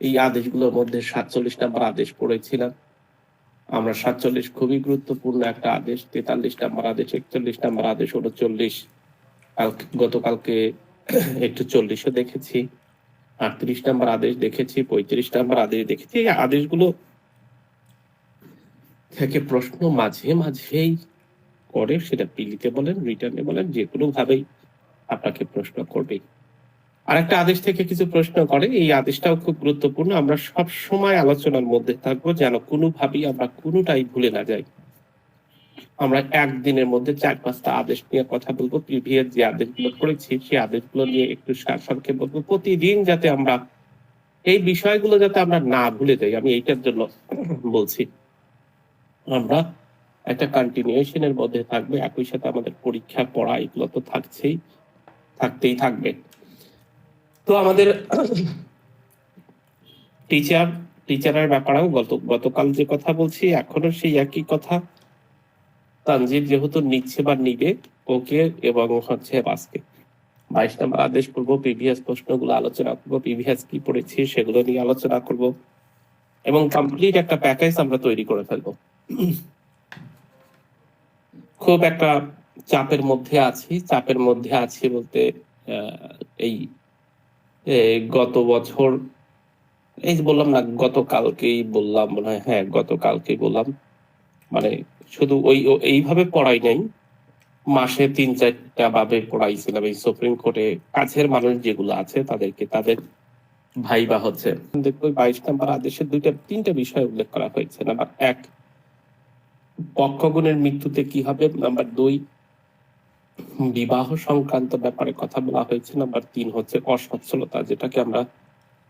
এই আদেশগুলোর মধ্যে 47 নম্বর আদেশ পড়েছিলাম আমরা। 47 খুবই গুরুত্বপূর্ণ একটা আদেশ। 43 নম্বর আদেশ, 41 নম্বর আদেশ, 39 গতকালকে একটু 40ও দেখেছি, 38 নম্বর আদেশ দেখেছি, 35 নম্বর আদেশ দেখেছি। এই আদেশগুলো থেকে প্রশ্ন মাঝে মাঝেই করে, সেটা পিলিতে বলেন, রিটার্নে বলেন, যে কোনো ভাবেই আপনাকে প্রশ্ন করবেই। আরেকটা আদেশ থেকে কিছু প্রশ্ন করে, এই আদেশটাও খুব গুরুত্বপূর্ণ। আমরা সব সময় আলোচনার মধ্যে থাকবো যেন কোনোভাবেই আমরা কোনোটাই ভুলে না যাই। আমরা একদিনের মধ্যে 4-5টা আদেশ নিয়ে কথা বলবো। প্রিভিয়াস যে আদেশগুলো করেছি সেই আদেশগুলো নিয়ে একটু সারসংক্ষেপ বলবো। প্রতিদিন যাতে আমরা এই বিষয়গুলো যাতে আমরা না ভুলে যাই, আমি এইটার জন্য বলছি। আমরা একটা কন্টিনিউশনের মধ্যে থাকবে, একই সাথে আমাদের পরীক্ষা পড়া এগুলো তো থাকতেই থাকবে। তো আমাদের টিচারের ব্যাপারেও গতকাল যে কথা বলছি এখনো সেই একই কথা। তানজিদ যেহেতু নিচ্ছে বা নিবে ওকে, এবং হচ্ছে আজকে 22 নম্বর আদেশ করবো, প্রিভিয়াস প্রশ্নগুলো আলোচনা করবো, প্রিভিয়াস কি পড়েছি সেগুলো নিয়ে আলোচনা করব, এবং কমপ্লিট একটা প্যাকেজ আমরা তৈরি করে ফেলবো। খুব একটা চাপের মধ্যে আছি বলতে এই গত বছর, এই যে বললাম না, গতকালকেই বললাম মনে হয়, হ্যাঁ গতকালকেই বললাম, মানে শুধু এইভাবে পড়াই নাই, মাসে 3-4টা ভাবে পড়াইছিলাম। এই সুপ্রিম কোর্টে কাছের মানুষ যেগুলো আছে তাদেরকে, তাদের ভাইবা হচ্ছে। দেখবো 22 নম্বর আদেশে 3টা বিষয় উল্লেখ করা হয়েছে। নাম্বার 1, পক্ষগণের মৃত্যুতে কি হবে। নাম্বার 2, বিবাহ সংক্রান্ত ব্যাপারে কথা বলা হয়েছে। নাম্বার 3 হচ্ছে অসচ্ছলতা, যেটাকে আমরা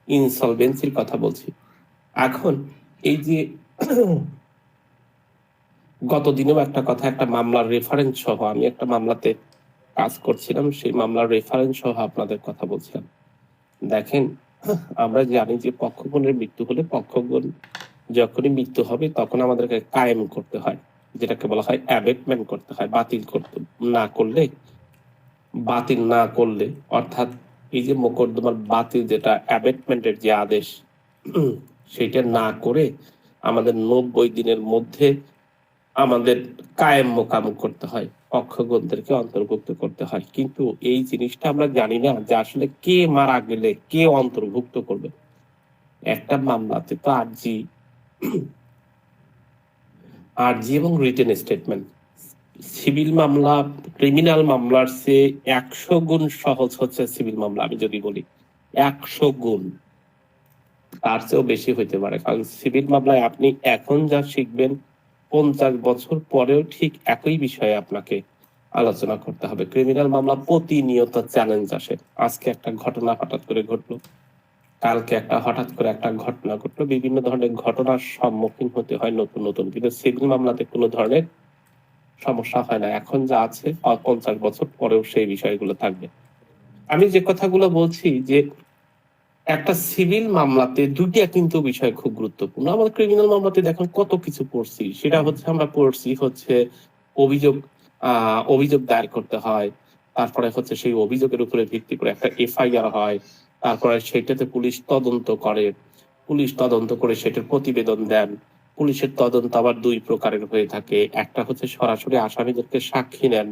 ইনসলভেন্সির কথা বলছি। এখন এই যে গত দিনেও একটা কথা, একটা মামলার রেফারেন্স সহ, আমি একটা মামলাতে কাজ করছিলাম, সেই মামলার রেফারেন্স সহ আপনাদের কথা বলছিলাম। দেখেন, আমরা জানি যে পক্ষগণের মৃত্যু হলে, পক্ষগণ যখনই মৃত্যু হবে তখন আমাদেরকে কায়েম করতে হয়, যেটাকে বলা হয় অ্যাবেটমেন্ট করতে হয়। বাতিল না করলে অর্থাৎ এই যে মোকদ্দমার বাতিল, যেটা অ্যাবেটমেন্টের যে আদেশ, সেটা না করে আমাদের 90 দিনের মধ্যে আমাদের কায়েম মোকাম করতে হয়, পক্ষগণদেরকে অন্তর্ভুক্ত করতে হয়। কিন্তু এই জিনিসটা আমরা জানি না যে আসলে কে মারা গেলে কে অন্তর্ভুক্ত করবে। একটা মামলাতে তো আরজি এবং রিটেন স্টেটমেন্ট, সিভিল মামলা ক্রিমিনাল মামলার চেয়ে 100 গুণ সহজ হচ্ছে সিভিল মামলা। আমি যদি বলি 100 গুণ, তার চেয়েও বেশি হইতে পারে। কারণ সিভিল মামলায় আপনি এখন যা শিখবেন 50 বছর পরেও ঠিক একই বিষয়ে আপনাকে আলোচনা করতে হবে। ক্রিমিনাল মামলা প্রতিনিয়ত চ্যালেঞ্জ আসে। আজকে একটা ঘটনা হঠাৎ করে ঘটলো, কালকে হঠাৎ করে একটা ঘটনা ঘটলো, বিভিন্ন ধরনের ঘটনার সম্মুখীন হতে হয় নতুন নতুন। কিন্তু সিভিল মামলাতে কোনো ধরনের সমস্যা হয় না। এখন যা আছে 50 বছর পরেও সেই বিষয়গুলো থাকবে। আমি যে কথাগুলো বলছি যে একটা সিভিল মামলাতে 2টা কিন্তু বিষয় খুব গুরুত্বপূর্ণ। আমাদের ক্রিমিনাল মামলাতে দেখুন কত কিছু পড়ছি, সেটা হচ্ছে আমরা পড়ছি হচ্ছে অভিযোগ দায়ের করতে হয়, তারপরে হচ্ছে সেই অভিযোগের উপরে ভিত্তি করে একটা এফআইআর হয়, তারপরে সেটাতে পুলিশ তদন্ত করে সেটার প্রতিবেদন দেন। পুলিশের তদন্ত আবার 2 প্রকারের হয়ে থাকে। একটা হচ্ছে সরাসরি আসামিদেরকে সাক্ষী নেন,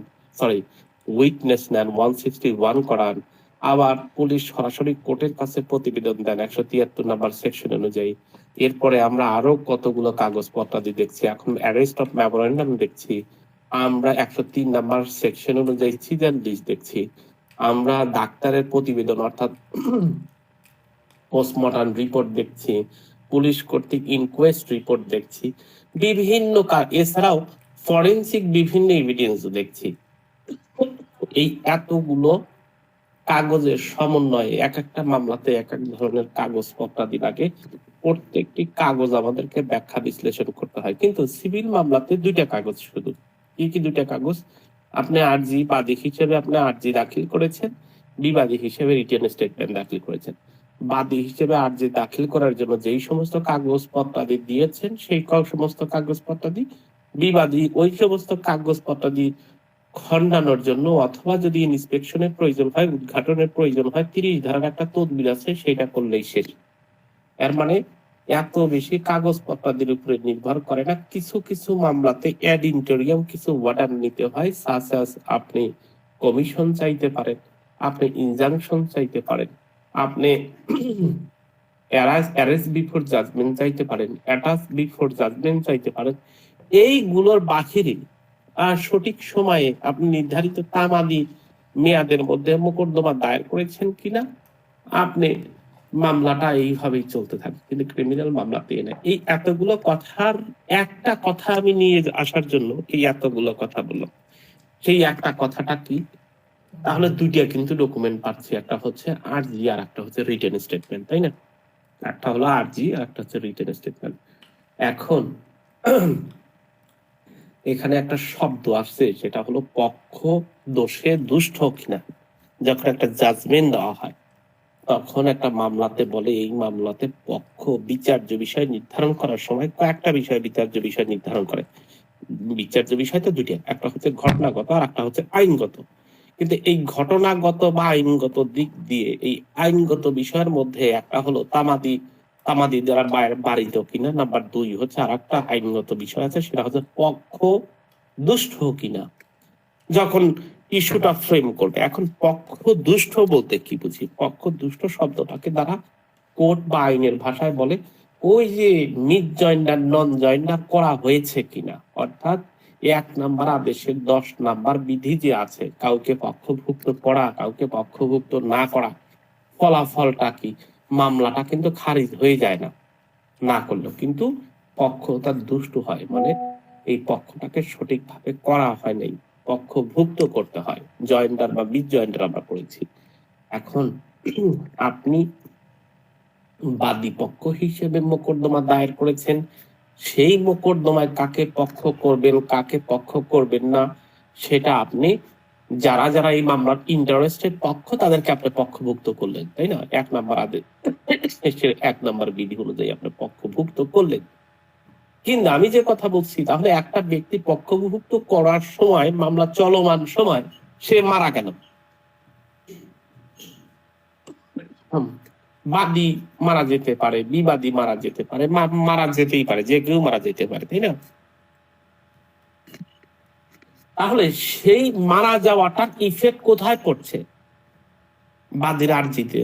উইটনেস নেন, 161 করান। আবার পুলিশ সরাসরি কোর্টের কাছে প্রতিবেদন দেন 173 নম্বর সেকশন অনুযায়ী। এরপরে আমরা আরো কতগুলো কাগজপত্রাদি দেখছি, এখন অ্যারেস্ট অফ মেমোরেন্ডাম দেখছি, আমরা 103 নম্বর সেকশন অনুযায়ী সিজার লিস্ট দেখছি, আমরা ডাক্তারের প্রতিবেদন অর্থাৎ পোস্টমর্টম রিপোর্ট দেখছি, পুলিশ কর্তৃক ইনকোয়েস্ট রিপোর্ট দেখছি, এছাড়াও ফরেন্সিক বিভিন্ন এভিডেন্স দেখছি। এই এতগুলো কাগজের সমন্বয়ে এক একটা মামলাতে এক এক ধরনের কাগজপত্রাদি লাগে, প্রত্যেকটি কাগজ আমাদেরকে ব্যাখ্যা বিশ্লেষণ করতে হয়। কিন্তু সিভিল মামলাতে 2টা কাগজ শুধু। কি 2টা কাগজ? আপনি আরজি বাদী হিসেবে আপনি আরজি দাখিল করেছেন, বিবাদী হিসেবে রিটেন স্টেটমেন্ট দাখিল করেছেন। বাদী হিসেবে আরজি দাখিল করার জন্য যেই সমস্ত কাগজপত্রাদি দিয়েছেন সেই সমস্ত কাগজপত্রাদি, বিবাদী ওই সমস্ত কাগজপত্রাদি খণ্ডানোর জন্য, অথবা যদি ইন্সপেকশনের প্রয়োজন হয়, উদ্ঘাটনের প্রয়োজন হয়, 30 ধারার একটা তদবির আছে, সেটা করলেই শেষ। এর মানে এত বেশি কাগজপত্রাদির উপরে নির্ভর করে না। কিছু কিছু মামলাতে অ্যাড ইন্টেরিয়ম কিছু অর্ডার নিতে হয়, সাচ অ্যাজ আপনি কমিশন চাইতে পারেন, আপনি ইনজাংশন চাইতে পারেন, আপনি অ্যারেস্ট বিফোর জাজমেন্ট চাইতে পারেন, অ্যাটাচ বিফোর জাজমেন্ট চাইতে পারেন। এইগুলোর বাহিরে সঠিক সময়ে আপনি নির্ধারিত তামাদি মেয়াদের মধ্যে মোকদ্দমা দায়ের করেছেন কিনা, আপনি মামলাটা এইভাবেই চলতে থাকে। কিন্তু ক্রিমিনাল মামলাতে না। এই এতগুলো কথার একটা কথা আমি নিয়ে আসার জন্য এই এতগুলো কথা বললাম। সেই একটা কথাটা কি? তাহলে দুইটা কিন্তু ডকুমেন্ট পাচ্ছি, একটা হচ্ছে আরজি আর একটা হচ্ছে রিটেন স্টেটমেন্ট, তাই না? একটা হলো আরজি আর একটা হচ্ছে রিটেন স্টেটমেন্ট। এখন এখানে একটা শব্দ আসছে, সেটা হলো পক্ষ দোষে দুষ্ট কিনা। যখন একটা জাজমেন্ট দেওয়া হয় তখন একটা মামলাতে বলে এই মামলাতে পক্ষ বিচার্য বিষয় নির্ধারণ করার সময় কয়েকটা বিষয় বিচার্য বিষয় নির্ধারণ করে। বিচার্য বিষয় তো দুইটা, একটা হচ্ছে ঘটনাগত আর একটা হচ্ছে আইনগত। কিন্তু এই ঘটনাগত বা আইনগত দিক দিয়ে এই আইনগত বিষয়ের মধ্যে একটা হলো তামাদি দ্বারা বাড়িত কিনা, নাম্বার 2 হচ্ছে আর একটা আইনগত বিষয় আছে, সেটা হচ্ছে পক্ষ দুষ্ট কিনা যখন ইস্যুটা ফ্রেম করবে। এখন পক্ষ দুষ্ট বলতে কি বুঝি? পক্ষ দুষ্ট শব্দটাকে দ্বারা কোর্ট বা আইনের ভাষায় বলে ওই যে মিড জয়েন্ডার নন জয়েন্ডার করা হয়েছে কিনা, অর্থাৎ 1 নাম্বার আদেশের 10 নাম্বার বিধি যে আছে, কাউকে পক্ষভুক্ত করা কাউকে পক্ষভুক্ত না করা, ফলাফলটা কি? মামলাটা কিন্তু খারিজ হয়ে যায় না না করলেও, কিন্তু পক্ষ তার দুষ্ট হয়, মানে এই পক্ষটাকে সঠিকভাবে করা হয় নাই, পক্ষভুক্ত করতে হয়। জয়েন্ডার বা মিড জয়েন্ডার আমরা করেছি। এখন আপনি বাদী পক্ষ হিসেবে মোকদ্দমা দায়ের করেছেন, সেই মোকদ্দমায় কাকে পক্ষ করবেন কাকে পক্ষ করবেন না সেটা আপনি যারা যারা এই মামলার ইন্টারেস্টেড পক্ষ তাদেরকে আপনি পক্ষভুক্ত করলেন, তাই না? 1 নাম্বার আদেশ 1 নাম্বার বিধি অনুযায়ী আপনি পক্ষভুক্ত করলেন। কিন্তু আমি যে কথা বলছি, তাহলে একটা ব্যক্তি পক্ষভুক্ত করার সময় মামলা চলমান সময় সে মারা গেল, বাদী মারা যেতে পারে, বিবাদী মারা যেতে পারে, মারা যেতেই পারে, যে কেউ মারা যেতে পারে, তাই না? তাহলে সেই মারা যাওয়াটার ইফেক্ট কোথায় পড়ছে? বাদীর আরজিতে।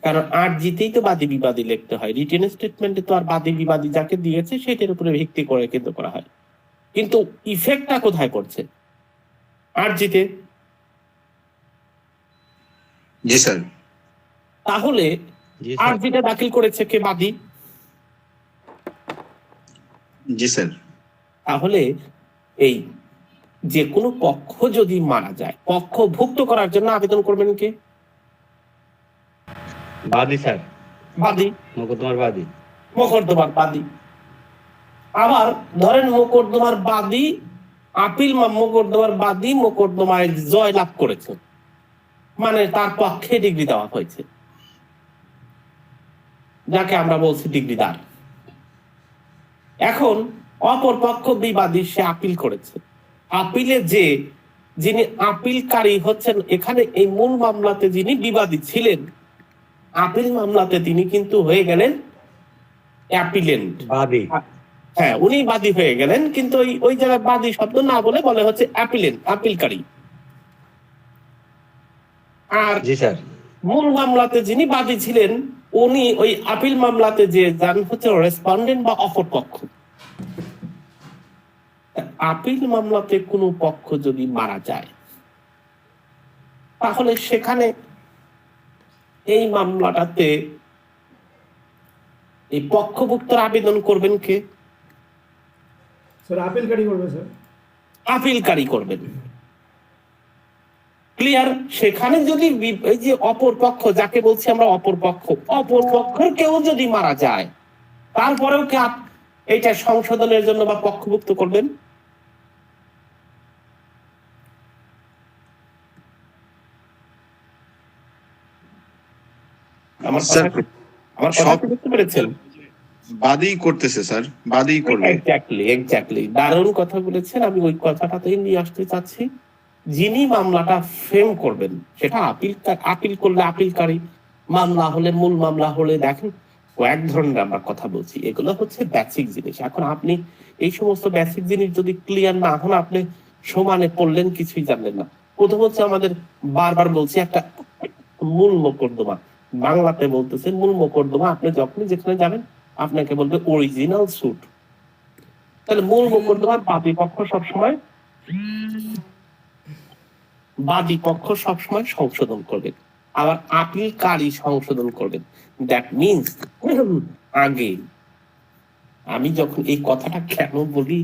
কারণ আরজিতেই তো বাদী বিবাদী লিখতে হয়, রিটেন স্টেটমেন্টে তো আর বাদী বিবাদী যাকে দিয়েছে সেটার উপরে ভিত্তি করে কিন্তু করা হয়। কিন্তু ইফেক্টটা কোথায় পড়ছে? আরজিতে। জি স্যার। তাহলে আরজিটা দাখিল করেছে কে? বাদী। জি স্যার। তাহলে এই যে কোনো পক্ষ যদি মারা যায়, পক্ষভুক্ত করার জন্য আবেদন করবেন কে? বাদী স্যার, বাদী, মোকদ্দমার বাদী। মোকদ্দমার বাদী। আবার ধরেন মোকদ্দমার বাদী মোকদ্দমার বাদী মোকদ্দমায় জয় লাভ করেছে, মানে তার পক্ষে ডিগ্রি দেওয়া হয়েছে, যাকে আমরা বলছি ডিগ্রিদার। এখন অপর পক্ষ বিবাদী, সে আপিল করেছে। আপিলে যিনি আপিলকারী হচ্ছেন, এখানে এই মূল মামলাতে যিনি বিবাদী ছিলেন, আপিল মামলাতে তিনি কিন্তু হয়ে গেলেন অ্যাপিলেন্ট, বাদী। হ্যাঁ, উনি বাদী হয়ে গেলেন, কিন্তু ওই জায়গায় বাদী শব্দ না বলে বলে হচ্ছে অ্যাপিলেন্ট, আপিলকারী। আর জি স্যার। মূল মামলাতে যিনি বাদী ছিলেন, উনি ওই আপিল মামলাতে যে যান হচ্ছে রেসপন্ডেন্ট বা অপর পক্ষ। আপিল মামলাতে কোনো পক্ষ যদি মারা যায়, তাহলে সেখানে এই মামলাটাতে এই পক্ষভুক্তর আবেদন করবেন কে? স্যার আপিলকারী করবে স্যার। আপিলকারী করবেন। ক্লিয়ার? সেখানে যদি এই যে অপর পক্ষ, যাকে বলছি আমরা অপর পক্ষের কেউ যদি মারা যায়, তারপরেও কে এইটা সংশোধনের জন্য বা পক্ষভুক্ত করবেন? আমার কথা বুঝতে পেরেছেন? বাদী করতেছে স্যার, বাদী করবে। এক্স্যাক্টলি দারুণ কথা বলেছেন। আমি ওই কথাটাতেই নিয়ে আসতে চাচ্ছি। যিনি মামলাটা ফ্রেম করবেন, সেটা আপিল করলে আপিলকারী, মামলা হলে মূল মামলা হলে, দেখেন কয়েক ধরনের আমরা কথা বলছি, এগুলো হচ্ছে বেসিক জিনিস। এখন আপনি এই সমস্ত বেসিক জিনিস যদি ক্লিয়ার না হন, আপনি সমানে পড়লেন কিছুই জানলেন না। প্রথম হচ্ছে আমাদের বারবার বলছি একটা মূল মোকদ্দমা, বাংলাতে বলতেছে মূল মোকদ্দমা। আপনি যখনই যেখানে যাবেন আপনাকে বলবে অরিজিনাল সুট। তাহলে মূল মোকদ্দমার বাদী পক্ষ সবসময় সংশোধন করবেন, আবার আপিলকারী সংশোধন করবেন। দ্যাট মিনস আগে আমি যখন এই কথাটা কেন বলি,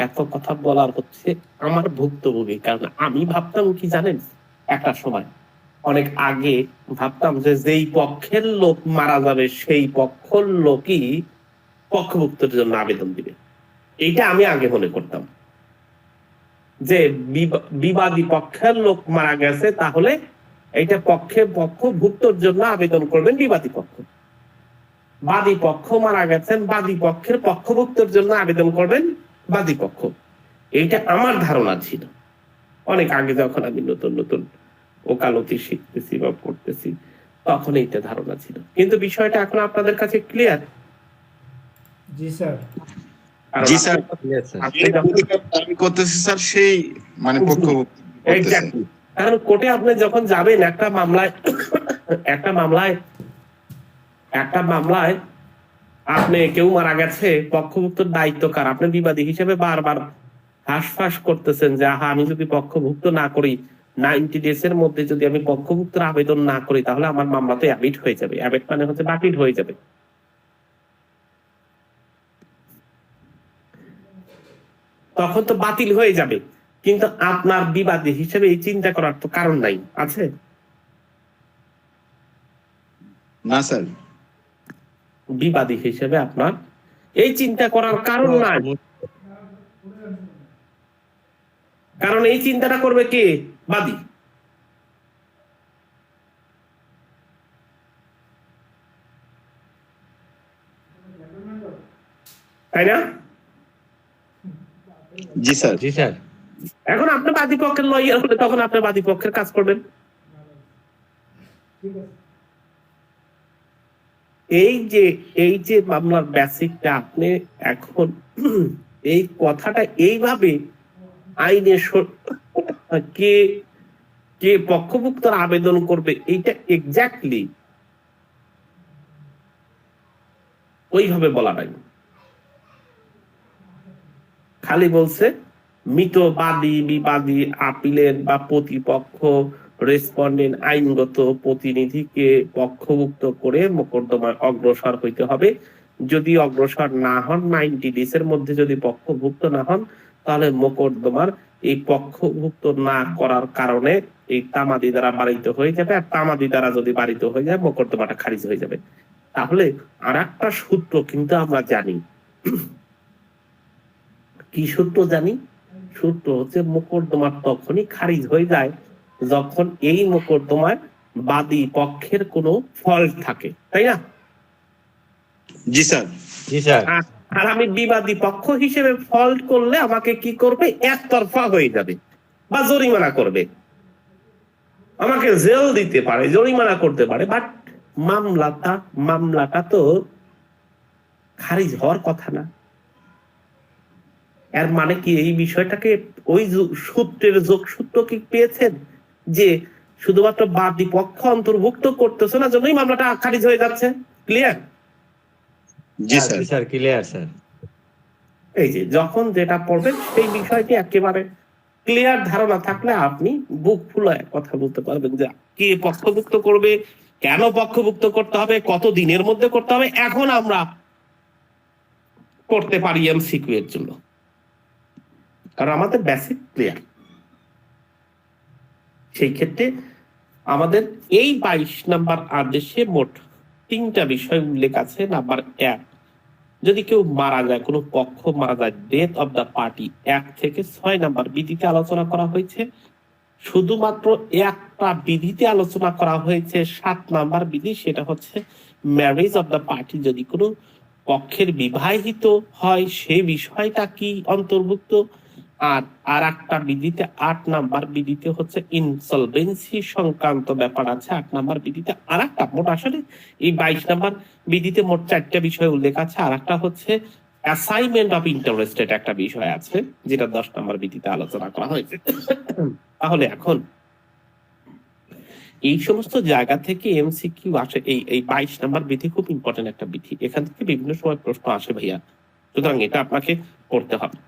এত কথা বলার হচ্ছে আমার ভুক্তভোগী। কারণ আমি ভাবতাম কি জানেন, একটা সময় অনেক আগে ভাবতাম যে যেই পক্ষের লোক মারা যাবে সেই পক্ষের লোকই পক্ষভুক্তের জন্য আবেদন দিবে। এইটা আমি আগে মনে করতাম যে বিবাদী পক্ষের লোক মারা গেছে, তাহলে এইটা পক্ষভুক্তর জন্য আবেদন করবেন বিবাদী পক্ষ। বাদী পক্ষ মারা গেছেন, বাদী পক্ষের পক্ষভুক্তর জন্য আবেদন করবেন বাদী পক্ষ। এইটা আমার ধারণা ছিল অনেক আগে, যখন আমি নতুন নতুন ওকালতি শিখতেছি বা পড়তেছি, তখন এইটা ধারণা ছিল। কিন্তু বিষয়টা এখন আপনাদের কাছে ক্লিয়ার? জি স্যার। জি স্যার, দাবি করতেছে স্যার সেই মানে পক্ষভুক্ত করতেছে। কারণ কোর্টে আপনি যখন যাবেন একটা মামলায় আপনি কেউ মারা গেছে, পক্ষভুক্তর দায়িত্ব কার? আপনি বিবাদী হিসেবে বারবার হাঁসফাঁস করতেছেন যে আহা, আমি যদি পক্ষভুক্ত না করি, 90 ডেজ এর মধ্যে যদি আমি পক্ষভুক্তের আবেদন না করি, তাহলে আমার মামলা তো অ্যাবিট হয়ে যাবে। অ্যাবিট মানে হচ্ছে বাতিল হয়ে যাবে। তখন তো বাতিল হয়ে যাবে, কিন্তু আপনার বিবাদী হিসেবে এই চিন্তা করার তো কারণ নাই, আছে? না স্যার, বিবাদী হিসেবে আপনার এই চিন্তা করার কারণ নাই। কারণ এই চিন্তাটা করবে কে? বাদী। তাই না? জি স্যার, জি স্যার। এখন আপনি বাদী পক্ষের লয়ার হলে তখন আপনি বাদী পক্ষের কাজ করবেন। এই যে মামলার বেসিকটা আপনি এখন এই কথাটা এইভাবে আইনে কে কে পক্ষভুক্ত আবেদন করবে, এইটা এক্স্যাক্টলি ওইভাবে বলা নাই। খালি বলছে মৃত বাদী, বিবাদী, আপিলের বা প্রতিপক্ষ, রেসপন্ডেন্ট আইনগত প্রতিনিধিকে পক্ষভুক্ত করে মোকদ্দমায় অগ্রসর হইতে হবে। যদি অগ্রসর না হন, 90 ডেজ এর মধ্যে যদি পক্ষভুক্ত না হন, তাহলে মোকদ্দমার এই পক্ষভুক্ত না করার কারণে এই তামাদি দ্বারা বাড়িত হয়ে যাবে। আর তামাদি দ্বারা যদি বাড়িত হয়ে যায়, মোকদ্দমাটা খারিজ হয়ে যাবে। তাহলে আর একটা সূত্র কিন্তু আমরা জানি। কি সূত্র জানি? সূত্র হচ্ছে মোকদ্দমা তখনই খারিজ হয়ে যায় যখন এই মোকদ্দমায় বাদী পক্ষের কোনো ফল্ট থাকে, তাই না? জি স্যার, জি স্যার। আর আমি বিবাদী পক্ষ হিসেবে ফল্ট করলে আমাকে কি করবে? একতরফা হয়ে যাবে বা জরিমানা করবে, আমাকে জেল দিতে পারে, জরিমানা করতে পারে। বাট মামলাটা তো খারিজ হওয়ার কথা না। এর মানে কি এই বিষয়টাকে ওই সূত্রের যোগসূত্র কি পেয়েছেন যে শুধুমাত্র বাদী পক্ষ অন্তর্ভুক্ত করতেছে না, জন্যই মামলাটা খারিজ হয়ে যাচ্ছে? ক্লিয়ার? জি স্যার, জি স্যার, ক্লিয়ার স্যার। এই যে যখন যেটা পড়বেন সেই বিষয়টি একেবারে ক্লিয়ার ধারণা থাকলে আপনি বুক ফুলায় কথা বলতে পারবেন যে কে পক্ষভুক্ত করবে, কেন পক্ষভুক্ত করতে হবে, কত দিনের মধ্যে করতে হবে। এখন আমরা করতে পারি এমসিকিউ এর জন্য, কারণ আমাদের বেসিক ক্লিয়ার। সেই ক্ষেত্রে আমাদের এই 22 নম্বর আদেশে মোট 3টা বিষয় উল্লেখ আছে। নাম্বার 1, যদি কেউ মারা যায়, কোনো পক্ষ মারা যায়, ডেথ অফ দ্য পার্টি 1 থেকে 6 নম্বর বিধিতে আলোচনা করা হয়েছে। শুধুমাত্র একটা বিধিতে আলোচনা করা হয়েছে 7 নম্বর বিধি, সেটা হচ্ছে ম্যারেজ অফ দ্য পার্টি। যদি কোনো পক্ষের বিবাহিত হয় সেই বিষয়টা কি অন্তর্ভুক্ত, আর আর একটা বিধিতে 8 নাম্বার বিধিতে হচ্ছে ইনসলভেন্সি সংক্রান্ত ব্যাপার আছে 8 নাম্বার বিধিতে। আর একটা মোট আসলে এই 22 নাম্বার বিধিতে মোট 4টা বিষয় উল্লেখ আছে। আর একটা হচ্ছে অ্যাসাইনমেন্ট অফ ইন্টারেস্টেড একটা বিষয় আছে, যেটা 10 নাম্বার বিধিতে আলোচনা করা হয়েছে। তাহলে এখন এই সমস্ত জায়গা থেকে এমসিকিউ আসে। এই 22 নাম্বার বিধি খুব ইম্পর্টেন্ট একটা বিধি, এখান থেকে বিভিন্ন সময় প্রশ্ন আসে ভাইয়া, সুতরাং এটা আপনাকে পড়তে হবে।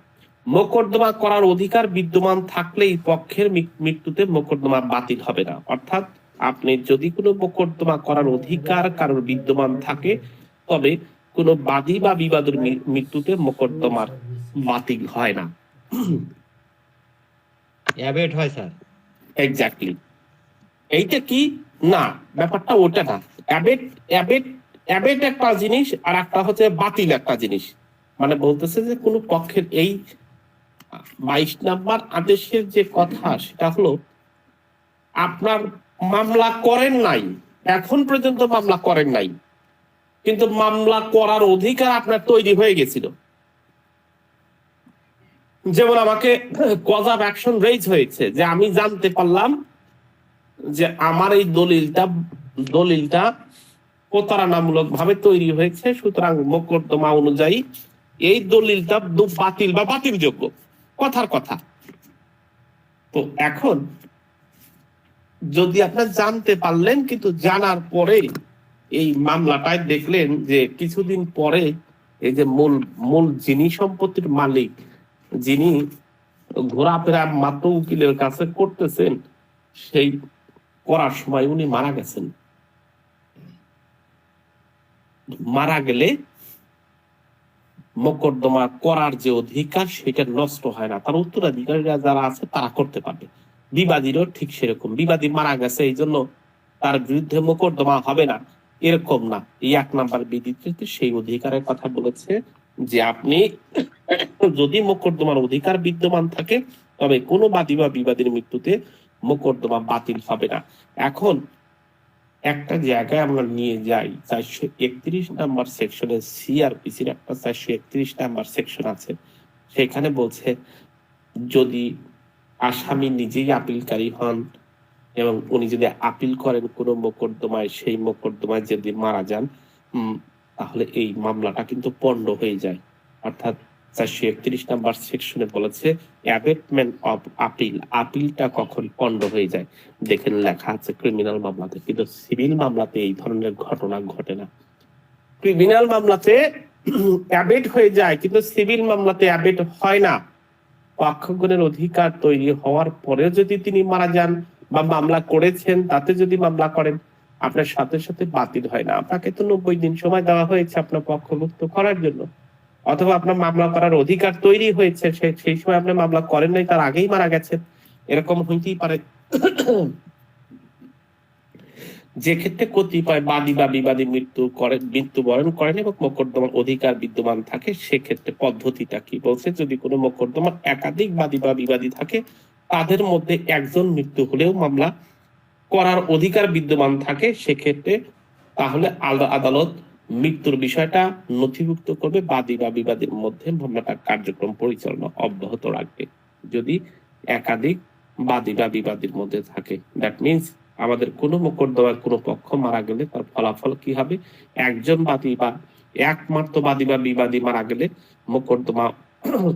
মোকদ্দমা করার অধিকার বিদ্যমান থাকলেই পক্ষের মৃত্যুতে মোকদ্দমা বাতিল হবে না। অর্থাৎ আপনি যদি কোনো মোকদ্দমা করার অধিকার কারোর বিদ্যমান থাকে, তবে কোনো বাদী বা বিবাদের মৃত্যুতে মোকদ্দমার বাতিল হয় না। অ্যাবেট হয় স্যার। এক্স্যাক্টলি। এইটা কি না, ব্যাপারটা ওটা না। অ্যাবেট অ্যাবেট অ্যাবেট একটা জিনিস, আর একটা হচ্ছে বাতিল একটা জিনিস। মানে বলতেছে যে কোনো পক্ষের এই 22 নাম্বার আদেশের যে কথা, সেটা হলো আপনার মামলা করেন নাই, এখন পর্যন্ত মামলা করেন নাই, কিন্তু মামলা করার অধিকার আপনার তৈরি হয়ে গেছিল। যেমন আমাকে কজ অফ অ্যাকশন রেজ হয়েছে, যে আমি জানতে পারলাম যে আমার এই দলিলটা প্রতারণামূলক ভাবে তৈরি হয়েছে, সুতরাং মোকদ্দমা অনুযায়ী এই দলিলটা বাতিল বা বাতিলযোগ্য, কথার কথা। তো এখন যদি আপনার জানতে পারলেন, কিন্তু জানার পরে এই মামলাটায় দেখলেন যে কিছুদিন পরে এই যে মূল যিনি সম্পত্তির মালিক, যিনি ঘোরাফেরা মাত্র উকিলের কাছে করতেছেন, সেই করার সময় উনি মারা গেছেন। মারা গেলে মোকদ্দমা করার যে অধিকার, সেটা নষ্ট হয় না, তার উত্তরাধিকারীরা যারা আছে তারা করতে পারবে। বিবাদীরও ঠিক সেরকম, বিবাদী মারা গেছে এই জন্য তার বিরুদ্ধে মোকদ্দমা হবে না, এরকম না। এই 1 নাম্বার বিধিতে সেই অধিকারের কথা বলেছে যে আপনি যদি মোকদ্দমার অধিকার বিদ্যমান থাকে, তবে কোনো বাদী বা বিবাদীর মৃত্যুতে মোকদ্দমা বাতিল হবে না। এখন একটা জায়গায় আমরা নিয়ে যাই, 431 নাম্বার সেকশনে, সিআরপিসির একটা 431 নাম্বার সেকশন আছে, সেখানে বলছে যদি আসামি নিজেই আপিলকারী হন এবং উনি যদি আপিল করেন কোনো মোকদ্দমায়, সেই মোকদ্দমায় যদি মারা যান, তাহলে এই মামলাটা কিন্তু পণ্ড হয়ে যায়। অর্থাৎ 431 নাম্বার সেকশনে বলেছে অ্যাবেটমেন্ট অফ আপিলটা কখন পণ্ড হয়ে যায়। দেখেন লেখা আছে ক্রিমিনাল মামলাতে, কিন্তু সিভিল মামলাতে এই ধরনের ঘটনা ঘটে না। ক্রিমিনাল মামলাতে অ্যাবেট হয়ে যায়, কিন্তু সিভিল মামলাতে অ্যাবেট হয় না। পক্ষগণের অধিকার তৈরি হওয়ার পরেও যদি তিনি মারা যান বা মামলা করেছেন তাতে যদি মামলা করেন, আপনার সাথে সাথে বাতিল হয় না। আপনাকে তো 90 দিন সময় দেওয়া হয়েছে আপনার পক্ষভুক্ত করার জন্য, অথবা আপনার মামলা করার অধিকার তৈরি হয়েছে, সেই সময় আপনি মামলা করেন নাই, তার আগেই মারা গেছেন, এরকম হইতেই পারে। যে ক্ষেত্রে কতিপয় বাদী বা বিবাদী মৃত্যুবরণ করেন এবং মোকদ্দমার অধিকার বিদ্যমান থাকে, সেক্ষেত্রে পদ্ধতিটা কি বলছে, যদি কোনো মোকদ্দমার একাধিক বাদী বা বিবাদী থাকে, তাদের মধ্যে একজন মৃত্যু হলেও মামলা করার অধিকার বিদ্যমান থাকে, সেক্ষেত্রে তাহলে আদালত মৃত্যুর বিষয়টা নথিভুক্ত করবে, বাদী বা বিবাদীর মধ্যে মামলাটা কার্যক্রম পরিচালনা অব্যাহত রাখবে যদি একাধিক বাদী বা বিবাদীর মধ্যে থাকে। দ্যাট মিনস আমাদের কোনো মোকদ্দমার কোনো পক্ষ মারা গেলে তার ফলাফল কি হবে, একজন বাদী বা একমাত্র বাদী বা বিবাদী মারা গেলে মোকদ্দমা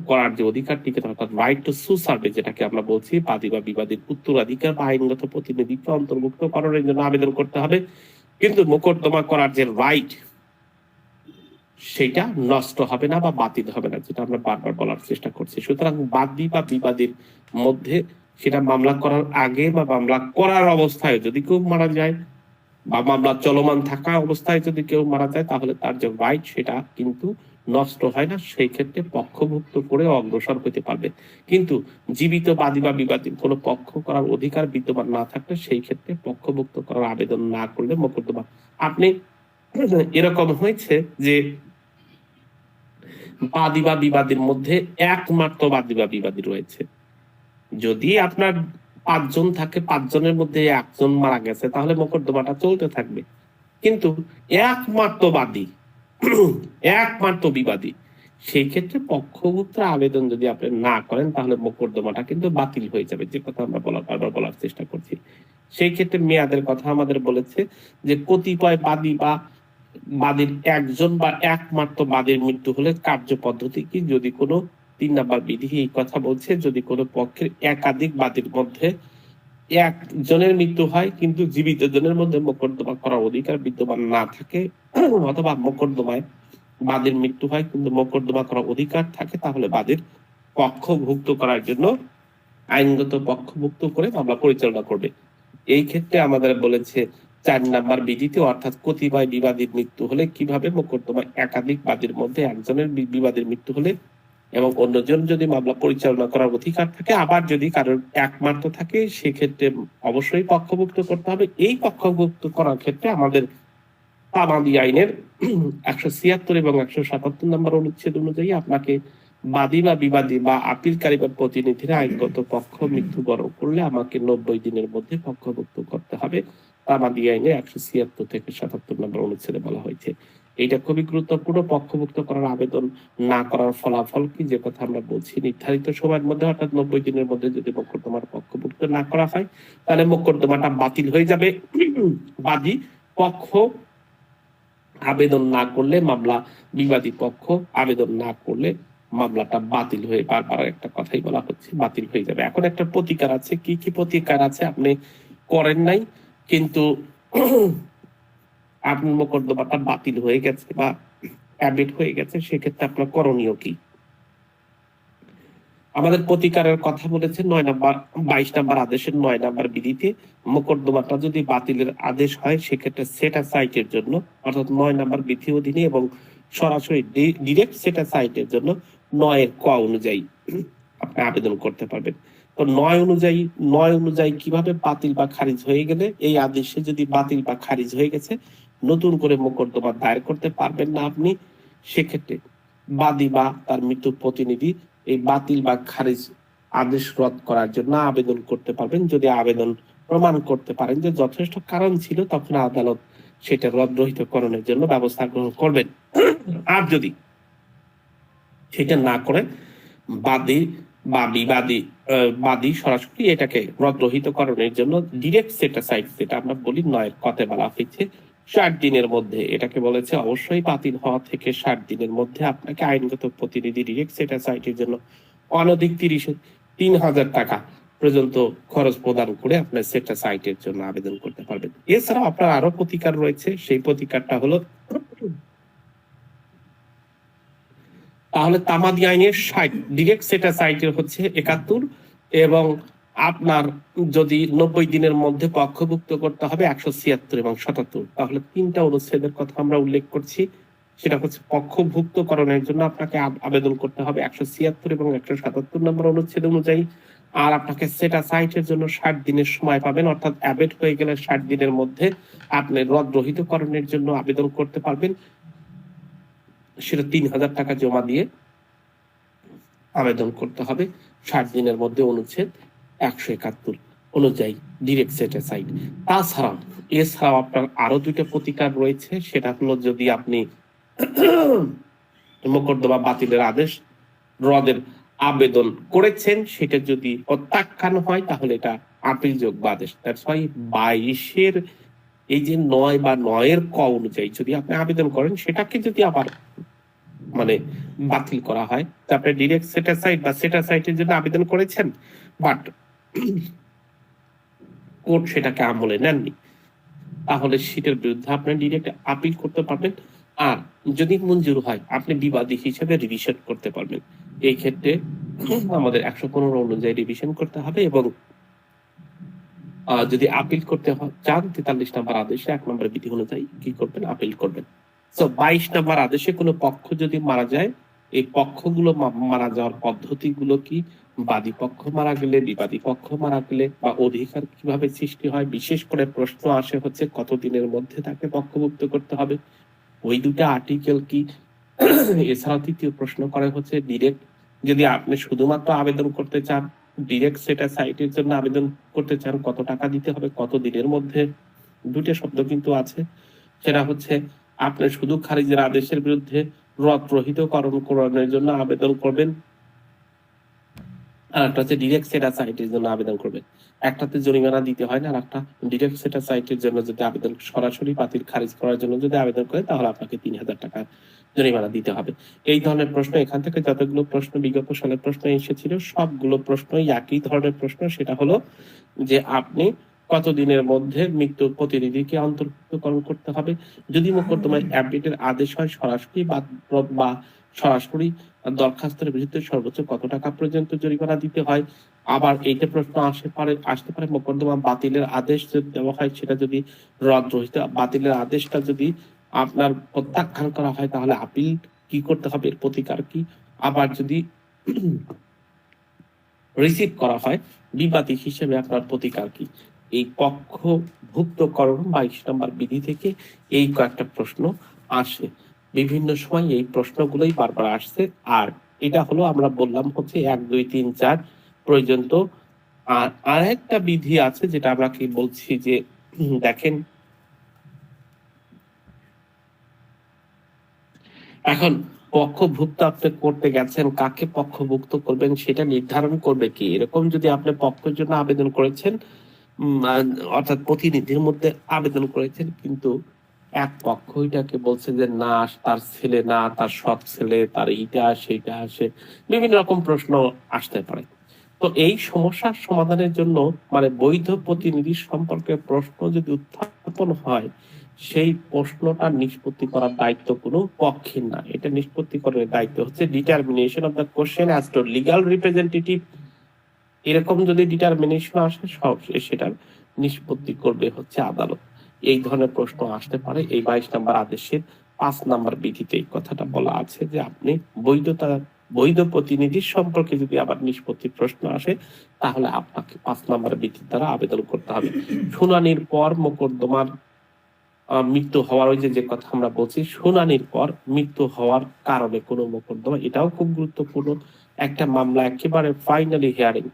করার যে অধিকার টিকে, অর্থাৎ রাইট টু সু সার্ভিস, যেটাকে আমরা বলছি, বাদী বা বিবাদীর উত্তরাধিকার বা আইনগত প্রতিনিধিত্ব অন্তর্ভুক্ত করার জন্য আবেদন করতে হবে, কিন্তু মোকদ্দমা করার যে রাইট, সেটা নষ্ট হবে না বা বাতিল হবে না, যেটা আমরা বারবার বলার চেষ্টা করছি। সুতরাং বাদী বা বিবাদীর মধ্যে সেটা মামলা করার আগে বা মামলা করার অবস্থায় যদি কেউ মারা যায়, বা মামলা চলমান থাকা অবস্থায় যদি কেউ মারা যায়, তাহলে তার যে রাইট সেটা কিন্তু নষ্ট হয় না, সেই ক্ষেত্রে পক্ষভুক্ত করে অগ্রসর হতে পারবে। কিন্তু জীবিত বাদী বা বিবাদীর কোনো পক্ষ করার অধিকার বিদ্যমান না থাকলে, সেই ক্ষেত্রে পক্ষভুক্ত করার আবেদন না করলে মোকদ্দমা, আপনি এরকম হয়েছে যে বাদী বা বিবাদীর মধ্যে একমাত্র বাদী বা বিবাদী রয়েছে, যদি আপনার 5 জন থাকে, 5 জনের মধ্যে 1 জন মারা গেছে, তাহলে মোকদ্দমাটা চলতে থাকবে। কিন্তু একমাত্র বাদী একমাত্র বিবাদী, সেই ক্ষেত্রে পক্ষভুক্ত আবেদন যদি আপনি না করেন তাহলে মোকদ্দমাটা কিন্তু বাতিল হয়ে যাবে, যে কথা আমরা বারবার বলার চেষ্টা করছি। সেই ক্ষেত্রে মেয়াদের কথা আমাদের বলেছে যে কতিপয় বাদী বা বাদীর একজন বা একমাত্র বাদীর মৃত্যু হলে কার্য পদ্ধতি কি, যদি কোনো 3 নাম্বার বিধি এই কথা বলছে, যদি কোনো পক্ষের একাধিক বাদীর মধ্যে একজনের মৃত্যু হয় কিন্তু জীবিত জনের মধ্যে মোকদ্দমা করার অধিকার বিদ্যমান না থাকে, অথবা মোকদ্দমায় বাদীর মৃত্যু হয় কিন্তু মোকদ্দমা করার অধিকার থাকে, তাহলে বাদীর পক্ষভুক্ত করার জন্য আইনগত পক্ষভুক্ত করে মামলা পরিচালনা করবে। এই ক্ষেত্রে আমাদের বলেছে 4 নাম্বার বিধিতে, অর্থাৎ কতিপয় বিবাদীর মৃত্যু হলে কিভাবে মোকদ্দমা একাধিক বাদীর মধ্যে একজনের বিবাদীর মৃত্যু হলে এবং অন্যজন যদি মামলা পরিচালনা করার অধিকার থাকে, আবার যদি কারোর একমাত্র থাকে সেক্ষেত্রে অবশ্যই পক্ষভুক্ত করতে হবে। এই পক্ষভুক্ত করার ক্ষেত্রে আমাদের তামাদি আইনের 176 এবং 177 নম্বর অনুচ্ছেদ অনুযায়ী আপনাকে বাদী বা বিবাদী বা আপিলকারী বা প্রতিনিধিরা আইনগত পক্ষ মৃত্যুবরণ করলে আমাকে 90 দিনের মধ্যে পক্ষভুক্ত করতে হবে। তামাদি আইনে 176 থেকে 77 নম্বর অনুচ্ছেদে বলা হয়েছে। এটা খুবই গুরুত্বপূর্ণ। পক্ষভুক্ত করার আবেদন না করার ফলাফল কি, যে কথা আমরা বলছি, নির্ধারিত সময়ের মধ্যে অর্থাৎ 90 দিনের মধ্যে যদি মোকদ্দমার পক্ষভুক্ত না করা হয় তাহলে মোকদ্দমাটা বাতিল হয়ে যাবে। বাদী পক্ষ আবেদন না করলে মামলা, বিবাদী পক্ষ আবেদন না করলে মামলাটা বাতিল হয়ে, বারবার একটা কথাই বলা হচ্ছে, বাতিল হয়ে যাবে। এখন একটা প্রতিকার আছে। কি কি প্রতিকার আছে? আপনি করেন নাই কিন্তু আপনার মোকদ্দমাটা বাতিল হয়ে গেছে বা অ্যাবিট হয়ে গেছে, সেক্ষেত্রে আপনার করণীয় কি? আমাদের প্রতিকারের কথা বলেছে 9 নাম্বার 22 নাম্বার আদেশের 9 নাম্বার বিধিতে। মোকদ্দমাটা যদি বাতিলের আদেশ হয় সেক্ষেত্রে সেট অ্যাসাইডের জন্য, অর্থাৎ 9 নাম্বার বিধি অধীনে এবং সরাসরি ডিরেক্ট সেট অ্যাসাইডের জন্য 9 এর ক অনুযায়ী আপনি আবেদন করতে পারবেন। তো 9 অনুযায়ী কিভাবে বাতিল বা খারিজ হয়ে গেলে, এই আদেশে যদি বাতিল বা খারিজ হয়ে গেছে নতুন করে মোকদ্দমা দায়ের করতে পারবেন না আপনি। সেক্ষেত্রে বাদী বা তার মৃত্যু প্রতিনিধি এই বাতিল বা খারিজ আদেশ রদ করার জন্য আবেদন করতে পারবেন। যদি আবেদন প্রমাণ করতে পারেন যে যথেষ্ট কারণ ছিল, তখন আদালত সেটা রহিতকরণের জন্য ব্যবস্থা গ্রহণ করবেন। আর যদি সেটা না করে বাদী বা বাদী সরাসরি এটাকে রহিতকরণের জন্য ডিরেক্ট সেট অ্যাসাইড, যেটা আমরা বলি 9 কতে বলা হয়েছে 60 দিনের মধ্যে, এটাকে বলেছে অবশ্যই বাতিল হওয়া থেকে 60 দিনের মধ্যে আপনাকে আইনগত প্রতিনিধি ডিরেক্ট সেট অ্যাসাইডের জন্য অনধিক 3,000 টাকা পর্যন্ত খরচ প্রদান করে আপনার সেট অ্যাসাইডের জন্য আবেদন করতে পারবেন। এছাড়াও আপনার আরো প্রতিকার রয়েছে। সেই প্রতিকারটা হলো, তাহলে তামাদি আইনের 60, ডিরেক্ট সেট অ্যাসাইডের হচ্ছে 71, এবং আপনার যদি 90 দিনের মধ্যে পক্ষভুক্ত করতে হবে 176 এবং 77। তাহলে 3টা অনুচ্ছেদের কথা আমরা উল্লেখ করছি। সেটা হচ্ছে পক্ষভুক্তকরণের জন্য আপনাকে আবেদন করতে হবে 176 এবং 177 নম্বর অনুচ্ছেদ অনুযায়ী। আর আপনাকে সেট অ্যাসাইডের জন্য 60 দিনের সময় পাবেন, অর্থাৎ অ্যাবেট হয়ে গেলে 60 দিনের মধ্যে আপনি রহিতকরণের জন্য আবেদন করতে পারবেন। সেটা 3,000 টাকা জমা দিয়ে আবেদন করতে হবে 60 দিনের মধ্যে অনুচ্ছেদ 171 অনুযায়ী ডিরেক্ট সেট অ্যাসাইড। এছাড়াও আপনার আরো 2টা প্রতিকার রয়েছে। সেটা হলো, যদি আপনি মোকদ্দমা বাতিলের আদেশ রদের আবেদন করেছেন, সেটা যদি প্রত্যাখ্যান হয় তাহলে এটা আপিলযোগ্য আদেশ। দ্যাটস ওয়াই 22-এর এই যে 9 বা 9 এর ক অনুযায়ী যদি আপনি আবেদন করেন, সেটাকে যদি আবার বাতিল করা হয়, তারপরে ডিরেক্ট সেট অ্যাসাইড বা সেট অ্যাসাইডের জন্য আবেদন করেছেন বাট কোর্ট সেটাকে আমলে নেননি, তাহলে সেটার বিরুদ্ধে আপনি ডিরেক্ট আপিল করতে পারবেন। আর যদি মঞ্জুর হয় আপনি বিবাদী হিসেবে রিভিশন করতে পারবেন। এই ক্ষেত্রে আমাদের 115 অনুযায়ী রিভিশন করতে হবে, এবং যদি আপিল করতে চান 43 নম্বর আদেশে 1 নম্বর বিধি অনুযায়ী কি করবেন? আপিল করবেন। তো 22 নম্বর আদেশে কোনো পক্ষ যদি মারা যায়, এই পক্ষগুলো মারা যাওয়ার পদ্ধতিগুলো কি? বাদী পক্ষ মারা গেলে, বিবাদী পক্ষ মারা গেলে বা অধিকার কিভাবে সৃষ্টি হয়? বিশেষ করে প্রশ্ন আসে হচ্ছে কতদিনের মধ্যে তাকে পক্ষভুক্ত করতে হবে, ওই 2টা আর্টিকেল কি? এছাড়াও 3য় প্রশ্ন করা হচ্ছে ডিরেক্ট, যদি আপনি শুধুমাত্র আবেদন করতে চান, ডিরেক্ট সেট অ্যাসাইডের জন্য আবেদন করতে চান, কত টাকা দিতে হবে, কত দিনের মধ্যে? 2টা শব্দ কিন্তু আছে। সেটা হচ্ছে আপনি শুধু খারিজের আদেশের বিরুদ্ধে রদ রহিতকরণের জন্য আবেদন করবেন, আর একটা হচ্ছে ডিরেক্ট সেটাসাইটের জন্য আবেদন করবেন। একটাতে জরিমানা দিতে হয় না, আর একটা ডিরেক্ট সেটাসাইটের জন্য যদি আবেদন সরাসরি বাতিল খারিজ করার জন্য যদি আবেদন করে, তাহলে আপনাকে 3,000 টাকা জরিমানা দিতে হবে। এই ধরনের প্রশ্ন, এখান থেকে যতগুলো প্রশ্ন বিগত সালের প্রশ্ন এসেছিল সবগুলো প্রশ্নই একই ধরনের প্রশ্ন। সেটা হলো যে আপনি কতদিনের মধ্যে মৃত্যুর প্রতিনিধিকে অন্তর্ভুক্তকরণ করতে হবে, যদি মোকদ্দমায় অ্যাডমিটের আদেশ হয় সরাসরি বা সরাসরি দরখাস্তের বিরুদ্ধে সর্বোচ্চ কত টাকা পর্যন্ত জরিমানা দিতে হয়। আবার এইটা প্রশ্ন আসতে পারে মোকদ্দমা বাতিলের আদেশ যদি দেওয়া হয়, সেটা যদি রহিত বাতিলের আদেশটা যদি আপনার প্রত্যাখ্যান করা হয়, তাহলে আপিল কি করতে হবে, এর প্রতিকার কি। আবার যদি রিসিভ করা হয়, বিবাদী হিসেবে আপনার প্রতিকার কি। এই পক্ষভুক্তকরণ 22 নম্বর বিধি থেকে এই কয়েকটা প্রশ্ন আসে। বিভিন্ন সময় এই প্রশ্নগুলোই বারবার আসছে। আর এটা হলো আমরা বললাম হচ্ছে 1, 2, 3, 4 পর্যন্ত। আর আরেকটা বিধি আছে যেটা আমরা কি বলছি যে দেখেন, এখন পক্ষভুক্ত আপনি করতে গেছেন, কাকে পক্ষভুক্ত করবেন সেটা নির্ধারণ করবে কি। এরকম যদি আপনি পক্ষের জন্য আবেদন করেছেন, অর্থাৎ প্রতিনিধির মধ্যে আবেদন করেছেন, কিন্তু এক পক্ষ এটাকে বলছে যে না তার ছেলে না, তার সৎ ছেলে, তার এইটা সেইটা আসে, বিভিন্ন রকম প্রশ্ন আসতে পারে। তো এই সমস্যার সমাধানের জন্য মানে বৈধ প্রতিনিধি সম্পর্কে প্রশ্ন যদি উত্থাপন হয়, সেই প্রশ্নটা নিষ্পত্তি করার দায়িত্ব কোনো পক্ষের না। এটা নিষ্পত্তি করার দায়িত্ব হচ্ছে determination of the question as to legal representative. এরকম যদি ডিটারমিনেশন আসে, সব সেটার নিষ্পত্তি করবে হচ্ছে আদালত। এই ধরনের প্রশ্ন আসতে পারে। এই 22 নম্বর আদেশের 5 নম্বর বিধিতে এই কথাটা বলা আছে যে আপনি বৈধ প্রতিনিধির সম্পর্কে যদি আবার নিষ্পত্তির প্রশ্ন আসে, তাহলে আপনাকে 5 নম্বর বিধির দ্বারা আবেদন করতে হবে। শুনানির পর মোকদ্দমার মৃত্যু হওয়ার, ওই যে কথা আমরা বলছি, শুনানির পর মৃত্যু হওয়ার কারণে কোনো মোকদ্দমা, এটাও খুব গুরুত্বপূর্ণ, একটা মামলা একেবারে ফাইনালি হিয়ারিং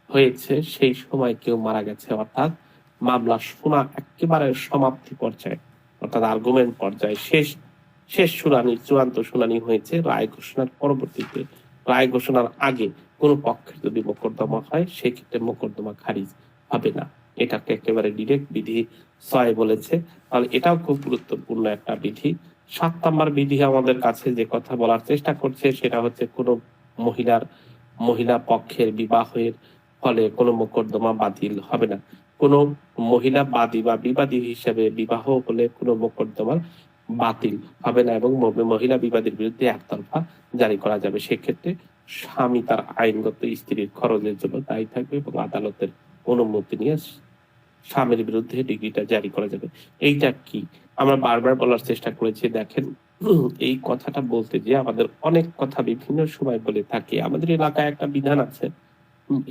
হয়েছে, সেই সময় কেউ মারা গেছে, অর্থাৎ মামলা শোনা একেবারে সমাপ্তি পর্যায়ে, অর্থাৎ আর্গুমেন্ট পর্যায়ে, শেষ শুনানি, চূড়ান্ত শুনানি হয়েছে, রায় ঘোষণার পরবর্তীতে, রায় ঘোষণার আগে কোনো পক্ষের যদি মোকদ্দমা হয়, সেক্ষেত্রে মোকদ্দমা খারিজ হবে না। এটাকে একেবারে ডিরেক্ট বিধি 6 বলেছে। তাহলে এটাও খুব গুরুত্বপূর্ণ একটা বিধি। 7 নম্বর বিধি আমাদের কাছে যে কথা বলার চেষ্টা করছে, সেটা হচ্ছে কোনো মহিলা পক্ষের বিবাহের ফলে কোনো মোকদ্দমা বাতিল হবে না। কোনো মহিলা বাদী বা বিবাদী হিসেবে বিবাহ হলে কোনো মোকদ্দমা বাতিল হবে না, এবং মহিলা বিবাদীর বিরুদ্ধে একতরফা জারি করা যাবে। সেক্ষেত্রে স্বামী তার আইনগত স্ত্রীর খরচের জন্য দায়ী থাকবে, এবং আদালতের অনুমতি নিয়ে স্বামীর বিরুদ্ধে ডিগ্রিটা জারি করা যাবে। এইটা কি আমরা বারবার বলার চেষ্টা করেছি। দেখেন, এই কথাটা বলতে যে আমাদের অনেক কথা বিভিন্ন সময় বলে থাকি। আমাদের এলাকায় একটা বিধান আছে,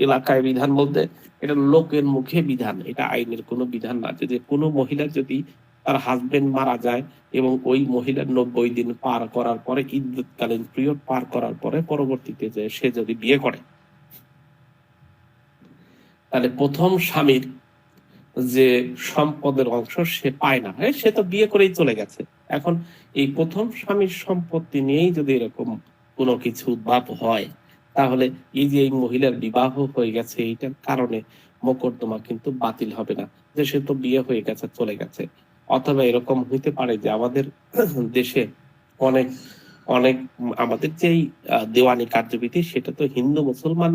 এলাকায় বিধান বলতে এটা লোকের মুখে বিধান, এটা আইনের কোনো বিধান না। যে কোনো মহিলা যদি তার হাজবেন্ড মারা যায় এবং ওই মহিলার 90 দিন পার করার পরে, ইদ্যুৎকালীন পিরিয়ড পার করার পরে, পরবর্তীতে যে সে যদি বিয়ে করে, তাহলে প্রথম স্বামীর যে সম্পদের অংশ সে পায় না। সে তো বিয়ে করেই চলে গেছে। এখন এই প্রথম স্বামীর সম্পত্তি নিয়েই যদি এরকম কোনো কিছু উদ্ভব হয়, তাহলে এই যে এই মহিলার বিবাহ হয়ে গেছে, এইটার কারণে মোকদ্দমা কিন্তু বাতিল হবে না, যে সে তো বিয়ে হয়ে গেছে, চলে গেছে। অথবা এরকম হইতে পারে যে আমাদের দেশে অনেক অনেক আমাদের যেই দেওয়ানি কার্যবিধি, সেটা তো হিন্দু মুসলমান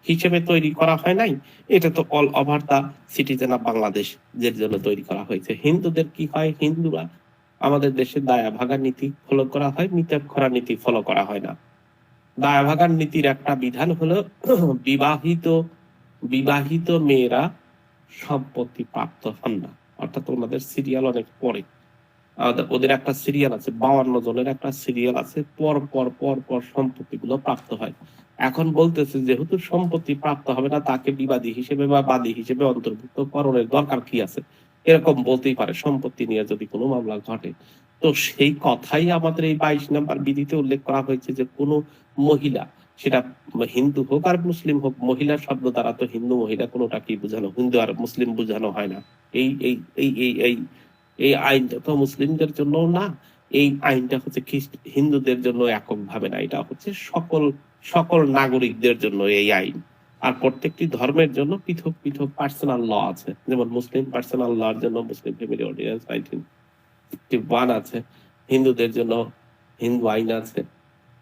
হিসেবে তৈরি করা হয় নাই, এটা তো all over the citizen of Bangladesh এর জন্য তৈরি করা হয়েছে। হিন্দুদের কি হয়, হিন্দুরা আমাদের দেশে দায়া ভাগার নীতি ফলো করা হয়, মিতক্ষরা নীতি ফলো করা হয় না। দায়া ভাগার নীতির একটা বিধান হলো বিবাহিত মেয়েরা সম্পত্তি প্রাপ্ত হন না, অর্থাৎ ওনাদের সিরিয়াল অনেক পরে। ওদের একটা সিরিয়াল আছে, 52 জনের একটা সিরিয়াল আছে, পর পর পর পর সম্পত্তি গুলো প্রাপ্ত হয়। এখন বলতেছে যেহেতু সম্পত্তি প্রাপ্ত হবে না, তাকে বিবাদী হিসেবে বা বাদী হিসেবে অন্তর্ভুক্ত করণের দরকার কি আছে, এরকম বলতেই পারে সম্পত্তি নিয়ে যদি কোনো মামলা ঘটে। তো সেই কথাই আমাদের এই 22 নম্বর বিধিতে উল্লেখ করা হয়েছে যে কোনো মহিলা, সেটা হিন্দু হোক আর মুসলিম হোক, মহিলা শব্দ দ্বারা তো হিন্দু মহিলা কোনোটা কি বোঝানো, হিন্দু আর মুসলিম বোঝানো হয় না। এই এই এই এই এই এই আইনটা তো মুসলিমদের জন্য না, এই আইনটা হচ্ছে হিন্দুদের জন্য এককভাবে না, এটা হচ্ছে সকল সকল নাগরিকদের জন্য এই আইন। আর প্রত্যেকটি ধর্মের জন্য পৃথক পৃথক পার্সোনাল ল আছে। যেমন মুসলিম পার্সোনাল লর জন্য মুসলিম ফ্যামিলি অর্ডিন্যান্স 1951 আছে, হিন্দুদের জন্য হিন্দু আইন আছে।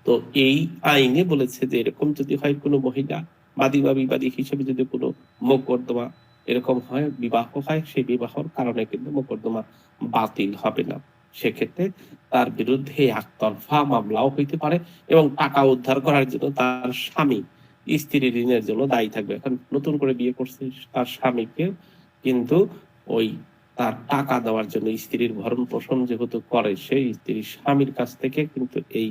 তো এই আইনে বলেছে যে এরকম যদি হয় কোনো মহিলা বাদী বা বিবাদী হিসেবে যদি কোনো মোকদ্দমা এরকম হয়, বিবাহ হয়, সেই বিবাহর কারণে কিন্তু মোকদ্দমা বাতিল হবে না। সেক্ষেত্রে তার বিরুদ্ধে একতরফা মামলাও হইতে পারে এবং টাকা উদ্ধার করার জন্য তার স্বামী স্ত্রীর ঋণের জন্য দায়ী থাকবে। এখন নতুন করে বিয়ে করছে তার স্বামীকে কিন্তু ওই তার টাকা দেওয়ার জন্য, স্ত্রীর ভরণ পোষণ যেহেতু করে, সেই স্ত্রীর স্বামীর কাছ থেকে কিন্তু এই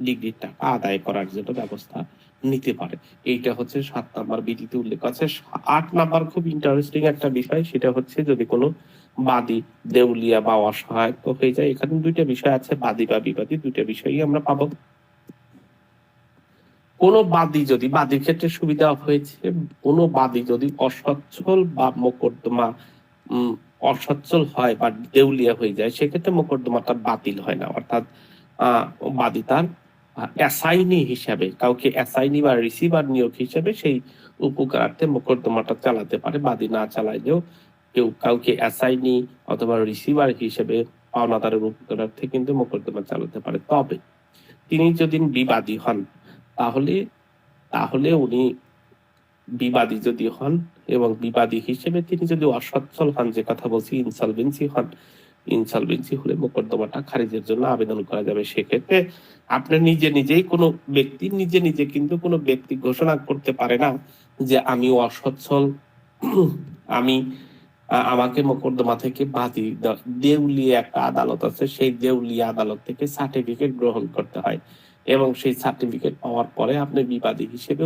ডিগ্রির টাকা আদায় করার জন্য ব্যবস্থা নিতে পারে। এইটা হচ্ছে 7 নাম্বার বিধিতে উল্লেখ আছে। 8 নাম্বার খুব ইন্টারেস্টিং একটা বিষয়, সেটা হচ্ছে যদি কোনো বাদী দেউলিয়া বা অসহায় হয়ে যায়। এখানে দুইটা বিষয় আছে, বাদী বা বিবাদী, দুইটা বিষয়ই আমরা পাবো। কোনো বাদী যদি, বাদীর ক্ষেত্রে সুবিধা হয়েছে, কোনো বাদী যদি অসচ্ছল বা মোকদ্দমা অসচ্ছল হয় বা দেউলিয়া হয়ে যায়, সেক্ষেত্রে মোকদ্দমাটা বাতিল হয় না। অর্থাৎ বাদী তার অ্যাসাইনি হিসাবে, কাউকে অ্যাসাইনি বা রিসিভার নিয়োগ হিসেবে সেই উপকারার্থে মোকদ্দমাটা চালাতে পারে। বাদী না চালাইলেও কেউ কাউকে অ্যাসাইনি অথবা রিসিভার হিসেবে পাওনাদারের উপকারার্থে কিন্তু মোকদ্দমা চালাতে পারে। তবে তিনি যদি বিবাদী হন, তাহলে তাহলে উনি বিবাদী যদি হন এবং বিবাদী হিসেবে তিনি যদি অসচ্ছল হন, যে কথা বলছি ইনসলভেন্সি হন, ইনসলভেন্সি হলে মোকদ্দমাটা খারিজের জন্য আবেদন করা যাবে। সেক্ষেত্রে আপনি নিজে নিজেই কোনো ব্যক্তি নিজে নিজে কিন্তু কোনো ব্যক্তি ঘোষণা করতে পারে না যে আমি অসচ্ছল, আমি আমাকে মোকদ্দমা থেকে বাদী। দেউলিয়া একটা আদালত আছে, সেই দেউলিয়া আদালত থেকে সার্টিফিকেট গ্রহণ করতে হয় এবং সেই সার্টিফিকেট পাওয়ার পরে আপনি বিবাদী হিসেবে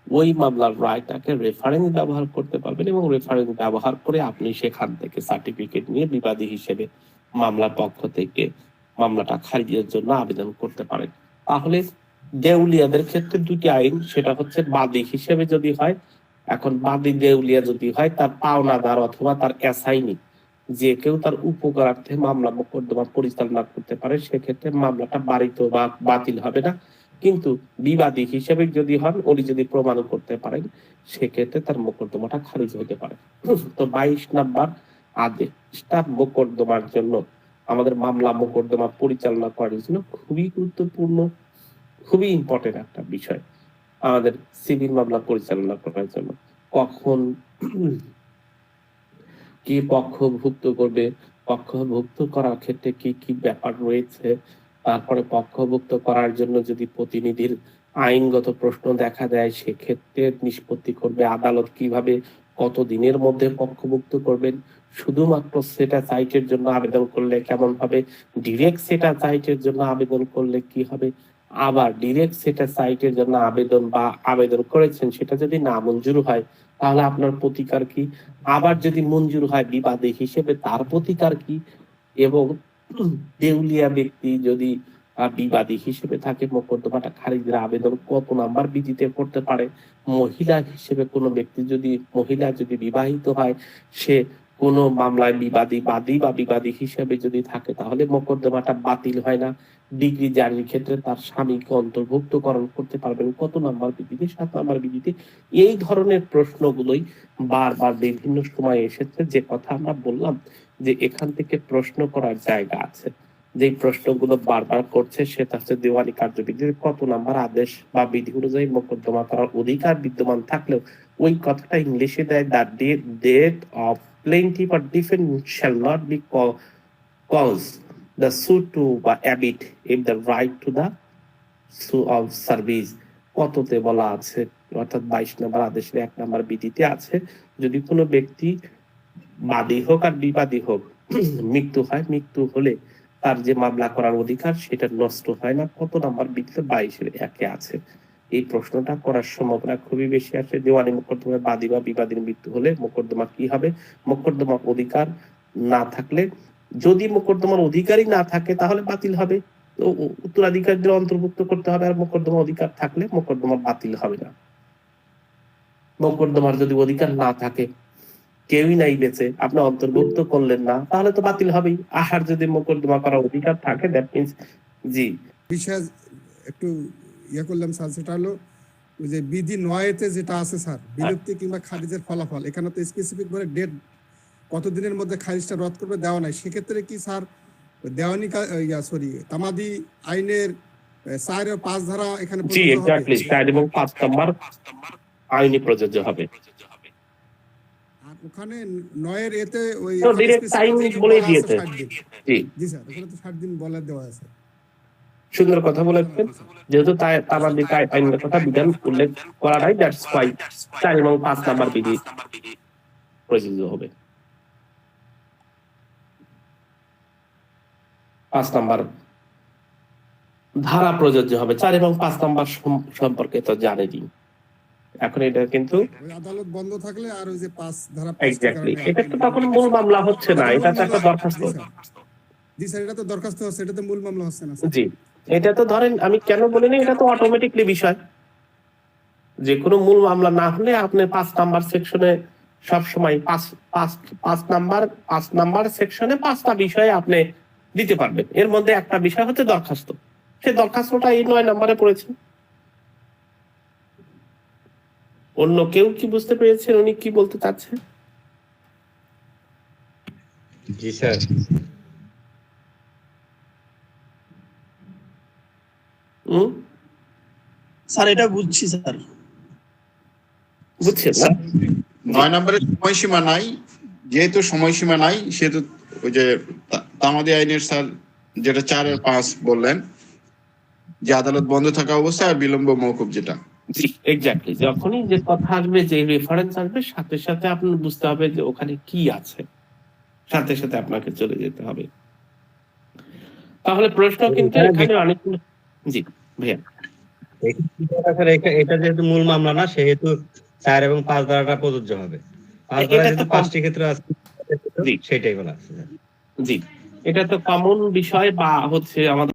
ওই মামলার রায়টাকে রেফারেন্স ব্যবহার করতে পারবেন এবং রেফারেন্স ব্যবহার করে আপনি সেখান থেকে সার্টিফিকেট নিয়ে বিবাদী হিসেবে মামলার পক্ষ থেকে মামলাটা খারিজের জন্য আবেদন করতে পারেন। তাহলে দেউলিয়াদের ক্ষেত্রে দুটি আইন, সেটা হচ্ছে বাদী হিসেবে যদি হয়, এখন বাদী দেউলিয়া যদি হয়, তার পাওনাদার অথবা তার অ্যাসাইনি যে কেউ তার উপকারার্থে মামলা মোকদ্দমা পরিচালনা করতে পারে, সেক্ষেত্রে মামলাটা বারিত বা বাতিল হবে না। কিন্তু বিবাদী হিসেবে যদি হন, উনি যদি প্রমাণ করতে পারেন, সেক্ষেত্রে তার মোকদ্দমাটা খারিজ হতে পারে। তো 22 নাম্বার আদেশটা মোকদ্দমার জন্য, আমাদের মামলা মোকদ্দমা পরিচালনা করার জন্য খুবই গুরুত্বপূর্ণ, খুবই ইম্পর্টেন্ট একটা বিষয় আমাদের সিভিল মামলা পরিচালনা করার জন্য। কখন কি পক্ষভুক্ত করবে, পক্ষভুক্ত করার ক্ষেত্রে কি কি ব্যাপার রয়েছে, তারপরে পক্ষভুক্ত করার জন্য যদি প্রতিনিধির আইনগত প্রশ্ন দেখা দেয়, সেক্ষেত্রে নিষ্পত্তি করবে আদালত কিভাবে, কত দিনের মধ্যে পক্ষভুক্ত করবেন, শুধুমাত্র সেটা সাইটের জন্য আবেদন করলে কেমন হবে, ডিরেক্ট সেটা সাইটের জন্য আবেদন করলে কি হবে, আবার ডিরেক্ট সেটা সাইটের জন্য আবেদন করেছেন, সেটা যদি না মঞ্জুর হয় তাহলে আপনার প্রতিকার কি, আবার যদি মঞ্জুর হয় বিবাদী হিসেবে তার প্রতিকার কি, এবং দেউলিয়া ব্যক্তি যদি বিবাদী হিসেবে থাকে, মোকদ্দমাটা খারিজের আবেদন কত নাম্বার বিধিতে করতে পারে, মহিলা হিসেবে কোনো ব্যক্তি যদি, মহিলা যদি বিবাহিত হয়, সে কোনো মামলায় বাদী বা বিবাদী হিসেবে যদি থাকে, তাহলে মোকদ্দমাটা বাতিল হয় না। ডিগ্রি জারির ক্ষেত্রে তার স্বামীকে অন্তর্ভুক্তকরণ করতে পারবেন কত নাম্বার বিধিতে, 7 নাম্বার বিধিতে। এই ধরনের প্রশ্নগুলোই বারবার বিভিন্ন সময় এসেছে। যে কথা আমরা বললাম যে এখান থেকে প্রশ্ন করার জায়গা আছে, যে প্রশ্নগুলো বারবার করছে সেটা হচ্ছে দেওয়ানি কার্যবিধির কত নাম্বার আদেশ বা বিধি অনুযায়ী মোকদ্দমা করার অধিকার বিদ্যমান থাকলেও ওই কথাটা ইংলিশে দেয়, the date of plaintiff or defendant shall not be cause the suit to abate if the right to the sue of service কততে বলা আছে, অর্থাৎ 22 নম্বর আদেশের 1 নম্বর বিধিতে আছে, যদি কোনো ব্যক্তি বাদী হোক আর বিবাদী হোক মৃত্যু হয়, মৃত্যু হলে তার যে মামলা করার অধিকার সেটা নষ্ট হয় না, কত নাম্বার বিধিতে 22-এর 1-এ আছে। এই প্রশ্নটা করার সম্ভাবনা খুবই বেশি আছে। দেওয়ানি মোকদ্দমায় বাদী বা বিবাদীর মৃত্যু হলে মোকদ্দমা কি হবে, মোকদ্দমার অধিকার না থাকলে, যদি মোকদ্দমার অধিকারই না থাকে তাহলে বাতিল হবে, তো উত্তরাধিকারীদের অন্তর্ভুক্ত করতে হবে, আর মোকদ্দমার অধিকার থাকলে মোকদ্দমা বাতিল হবে না। মোকদ্দমার যদি অধিকার না থাকে কেউই নাই বেঁচে, আপনি অন্তর্ভুক্ত করলেন না, তাহলে তো বাতিল হবেই। আহার যদি মোকদ্দমা করার অধিকার থাকে, দ্যাট মিনস জি বিষয় একটু করলাম স্যার, সেটা হলো ওই যে বিধি 9-তে যেটা আছে স্যার, বিলুপ্তি কিংবা খারিজের ফলাফল, এখানে তো স্পেসিফিক করে ডেট কতদিনের মধ্যে খারিজটা রদ করবে দেওয়া নাই। সেক্ষেত্রে কি স্যার দেওয়ানি তামাদি আইনের 4 ও 5 ধারা এখানে জি প্রযোজ্য হবে? এক্স্যাক্টলি, 4 এবং 5 নম্বর আইনি প্রযোজ্য হবে। আর ওখানে 9-এর এতে ওই তো ডিরেক্ট টাইম বলে দিয়েছে। 60 দিন। জি জি স্যার, ওখানে তো 60 দিন বলে দেওয়া আছে। সুন্দর কথা বলেছেন, যেহেতু তামাদি আইনের কথা বিধান উল্লেখ করা নাই, দ্যাটস ওয়াই 4 এবং 5 নম্বর বিধি প্রযোজ্য হবে। 5 নম্বর ধারা প্রযোজ্য হবে। 4 এবং 5 নম্বর সম্পর্কে তো জানেনি, এখন এটা কিন্তু ওই আদালত বন্ধ থাকলে আর ওই যে 5 ধারা এক্স্যাক্টলি, এটা তো তখন মূল মামলা হচ্ছে না, এটা তো একটা দরখাস্ত। জি স্যার, এটা তো দরখাস্ত হচ্ছে, এটা তো মূল মামলা হচ্ছে না স্যার। জি, এটা তো ধরেন আমি কেন বলিনি, এটা তো অটোমেটিকলি বিষয়, যে কোনো মূল মামলা না হলে আপনি 5 নাম্বার সেকশনে সবসময় 5 নাম্বার সেকশনে 5টা বিষয়ে আপনি দিতে পারবেন। এর মধ্যে একটা বিষয় হচ্ছে দরখাস্ত, সেই দরখাস্তটা এই 9 নম্বরে পড়েছে। অন্য কেউ কি বুঝতে পেরেছেন উনি কি বলতে চাচ্ছেন? জি স্যার। স্যার এটা বুঝছি স্যার। বুঝছেন না? 9 নম্বরের সময়সীমা নাই, যেহেতু সময়সীমা নাই সেহেতু ওই যে তামাদি আইনের স্যার যেটা 4 আর 5 বললেন, যে আদালত বন্ধ থাকা অবস্থায় আর বিলম্ব মওকুফ যেটা। জি এক্স্যাক্টলি, যখনই যে কথা আসবে, যে রেফারেন্স আসবে, সাথে সাথে আপনার বুঝতে হবে যে ওখানে কি আছে, সাথে সাথে আপনাকে চলে যেতে হবে। তাহলে প্রশ্ন কিন্তু এখানে অনেক। জি ভাইয়া, এটা যেহেতু মূল মামলা না, সেহেতু 4 এবং 5 ধারাটা প্রযোজ্য হবে। 5 ধারা যেহেতু 5টি ক্ষেত্রে আছে, সেটাই বলা আছে। জি এটা তো কমন বিষয়, বা হচ্ছে আমাদের